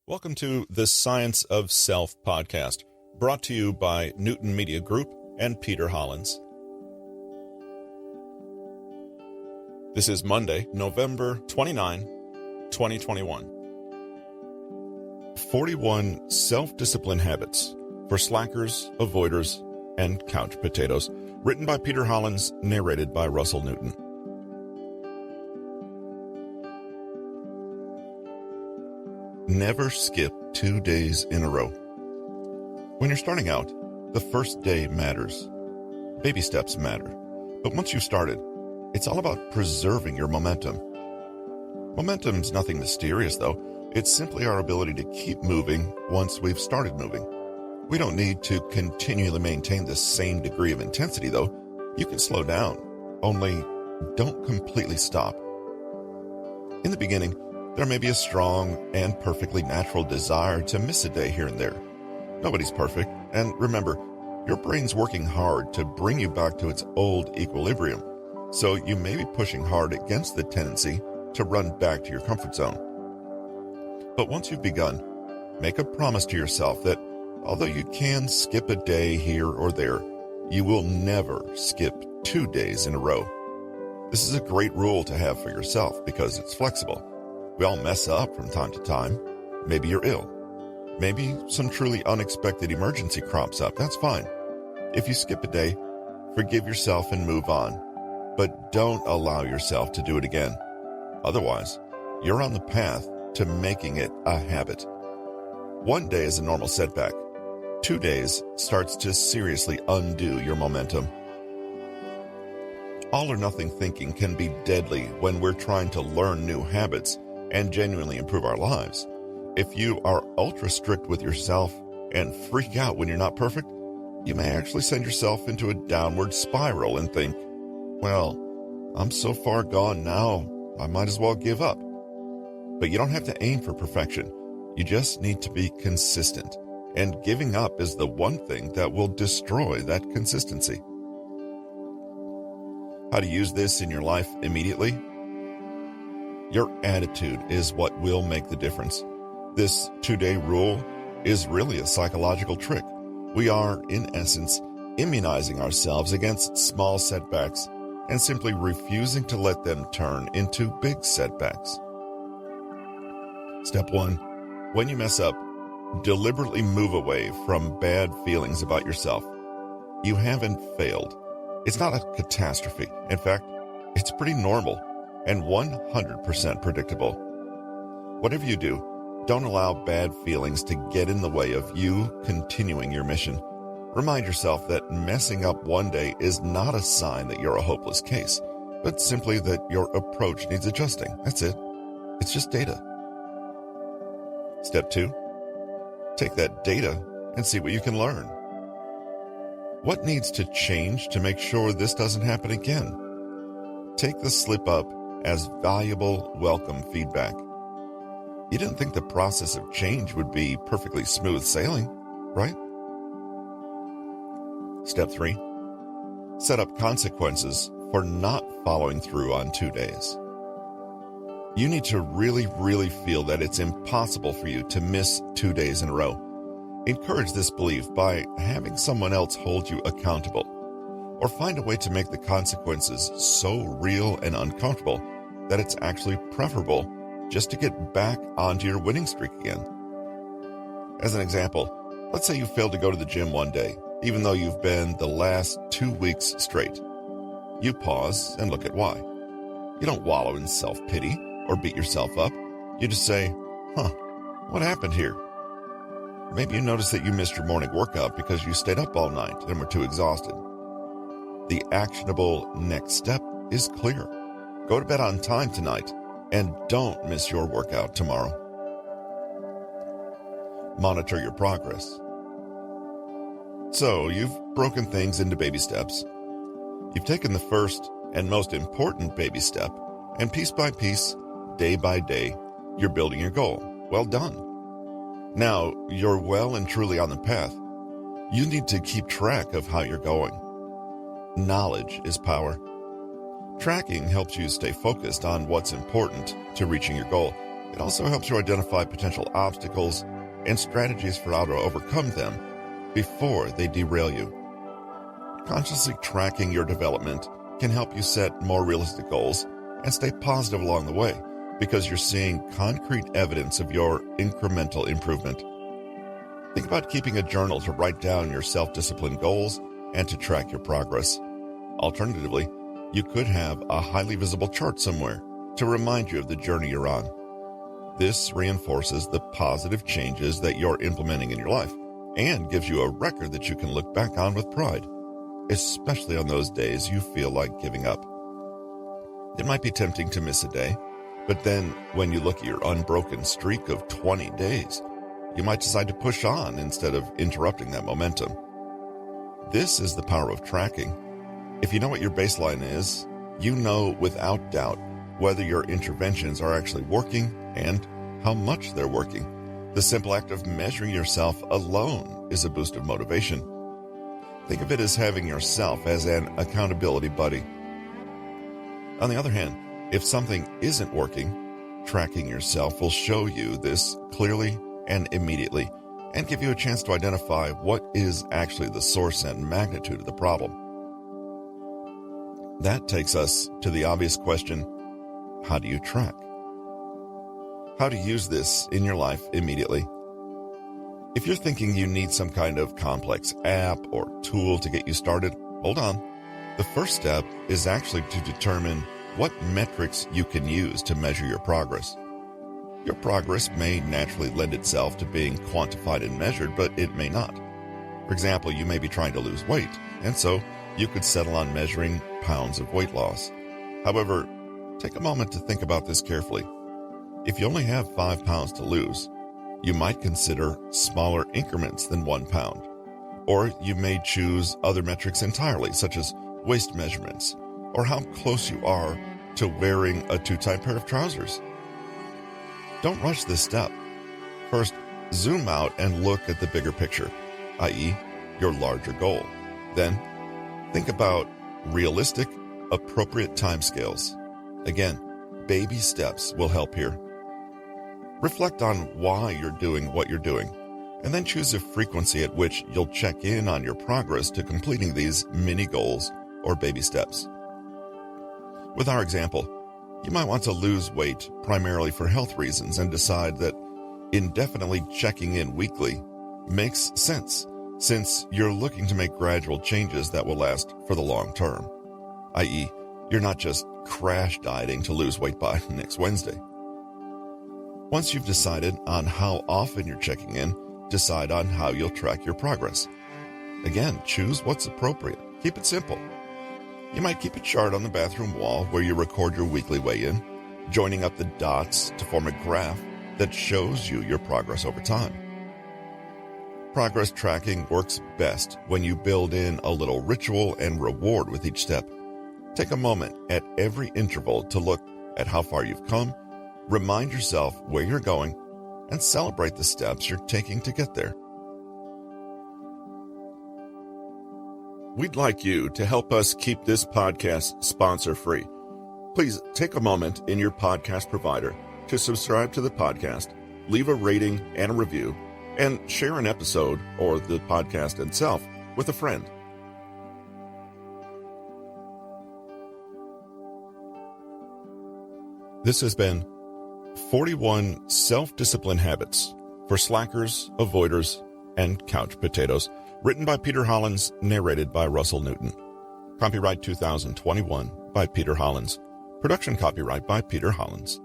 Welcome to the Science of Self podcast, brought to you by Newton Media Group and Peter Hollins. This is Monday, November 29, 2021. 41 Self-Discipline Habits for Slackers, Avoiders, and Couch Potatoes, written by Peter Hollins, narrated by Russell Newton. Never skip 2 days in a row. When you're starting out, the first day matters. Baby steps matter. But once you've started, it's all about preserving your momentum. Momentum's nothing mysterious, though. It's simply our ability to keep moving once we've started moving. We don't need to continually maintain the same degree of intensity, though. You can slow down, only don't completely stop. In the beginning, there may be a strong and perfectly natural desire to miss a day here and there. Nobody's perfect, and remember, your brain's working hard to bring you back to its old equilibrium, so you may be pushing hard against the tendency to run back to your comfort zone. But once you've begun, make a promise to yourself that although you can skip a day here or there, you will never skip 2 days in a row. This is a great rule to have for yourself because it's flexible. We all mess up from time to time. Maybe you're ill. Maybe some truly unexpected emergency crops up. That's fine. If you skip a day, forgive yourself and move on. But don't allow yourself to do it again. Otherwise, you're on the path to making it a habit. 1 day is a normal setback. 2 days starts to seriously undo your momentum. All or nothing thinking can be deadly when we're trying to learn new habits and genuinely improve our lives. If you are ultra strict with yourself and freak out when you're not perfect, you may actually send yourself into a downward spiral and think, well, I'm so far gone now, I might as well give up. But you don't have to aim for perfection. You just need to be consistent. And giving up is the one thing that will destroy that consistency. How to use this in your life immediately? Your attitude is what will make the difference. This 2-day rule is really a psychological trick. We are, in essence, immunizing ourselves against small setbacks and simply refusing to let them turn into big setbacks. Step 1. When you mess up, deliberately move away from bad feelings about yourself. You haven't failed. It's not a catastrophe. In fact, it's pretty normal and 100% predictable. Whatever you do, don't allow bad feelings to get in the way of you continuing your mission. Remind yourself that messing up one day is not a sign that you're a hopeless case, but simply that your approach needs adjusting. That's it. It's just data. Step 2. Take that data and see what you can learn. What needs to change to make sure this doesn't happen again? Take the slip up as valuable, welcome feedback. You didn't think the process of change would be perfectly smooth sailing, right? Step 3. Set up consequences for not following through on 2 days. You need to really feel that it's impossible for you to miss 2 days in a row. Encourage this belief by having someone else hold you accountable, or find a way to make the consequences so real and uncomfortable that it's actually preferable just to get back onto your winning streak again. As an example, let's say you failed to go to the gym one day, even though you've been the last 2 weeks straight. You pause and look at why. You don't wallow in self-pity or beat yourself up. You just say, what happened here? Maybe you notice that you missed your morning workout because you stayed up all night and were too exhausted. The actionable next step is clear. Go to bed on time tonight and don't miss your workout tomorrow. Monitor your progress. So you've broken things into baby steps. You've taken the first and most important baby step, and piece by piece, day by day, you're building your goal. Well done. Now you're well and truly on the path. You need to keep track of how you're going. Knowledge is power. Tracking helps you stay focused on what's important to reaching your goal, It also helps you identify potential obstacles and strategies for how to overcome them before they derail you. Consciously tracking your development can help you set more realistic goals and stay positive along the way because you're seeing concrete evidence of your incremental improvement. Think about keeping a journal to write down your self-discipline goals and to track your progress. Alternatively, you could have a highly visible chart somewhere to remind you of the journey you're on. This reinforces the positive changes that you're implementing in your life and gives you a record that you can look back on with pride, especially on those days you feel like giving up. It might be tempting to miss a day, but then when you look at your unbroken streak of 20 days, you might decide to push on instead of interrupting that momentum. This is the power of tracking. If you know what your baseline is, you know without doubt whether your interventions are actually working and how much they're working. The simple act of measuring yourself alone is a boost of motivation. Think of it as having yourself as an accountability buddy. On the other hand, if something isn't working, tracking yourself will show you this clearly and immediately and give you a chance to identify what is actually the source and magnitude of the problem. That takes us to the obvious question: how do you track? How to use this in your life immediately. If you're thinking you need some kind of complex app or tool to get you started, hold on. The first step is actually to determine what metrics you can use to measure your progress. Your progress may naturally lend itself to being quantified and measured, but it may not. For example, you may be trying to lose weight, and so you could settle on measuring pounds of weight loss. However, take a moment to think about this carefully. If you only have 5 pounds to lose, you might consider smaller increments than 1 pound. Or you may choose other metrics entirely, such as waist measurements, or how close you are to wearing a too tight pair of trousers. Don't rush this step. First, zoom out and look at the bigger picture, i.e., your larger goal. Then, think about realistic, appropriate timescales. Again, baby steps will help here. Reflect on why you're doing what you're doing, and then choose a frequency at which you'll check in on your progress to completing these mini goals or baby steps. With our example, you might want to lose weight primarily for health reasons and decide that indefinitely checking in weekly makes sense, since you're looking to make gradual changes that will last for the long term, i.e., you're not just crash dieting to lose weight by next Wednesday. Once you've decided on how often you're checking in, decide on how you'll track your progress. Again, choose what's appropriate. Keep it simple. You might keep a chart on the bathroom wall where you record your weekly weigh-in, joining up the dots to form a graph that shows you your progress over time. Progress tracking works best when you build in a little ritual and reward with each step. Take a moment at every interval to look at how far you've come, remind yourself where you're going, and celebrate the steps you're taking to get there. We'd like you to help us keep this podcast sponsor-free. Please take a moment in your podcast provider to subscribe to the podcast, leave a rating and a review, and share an episode or the podcast itself with a friend. This has been 41 Self-Discipline Habits for Slackers, Avoiders, and Couch Potatoes, written by Peter Hollins, narrated by Russell Newton. Copyright 2021 by Peter Hollins. Production copyright by Peter Hollins.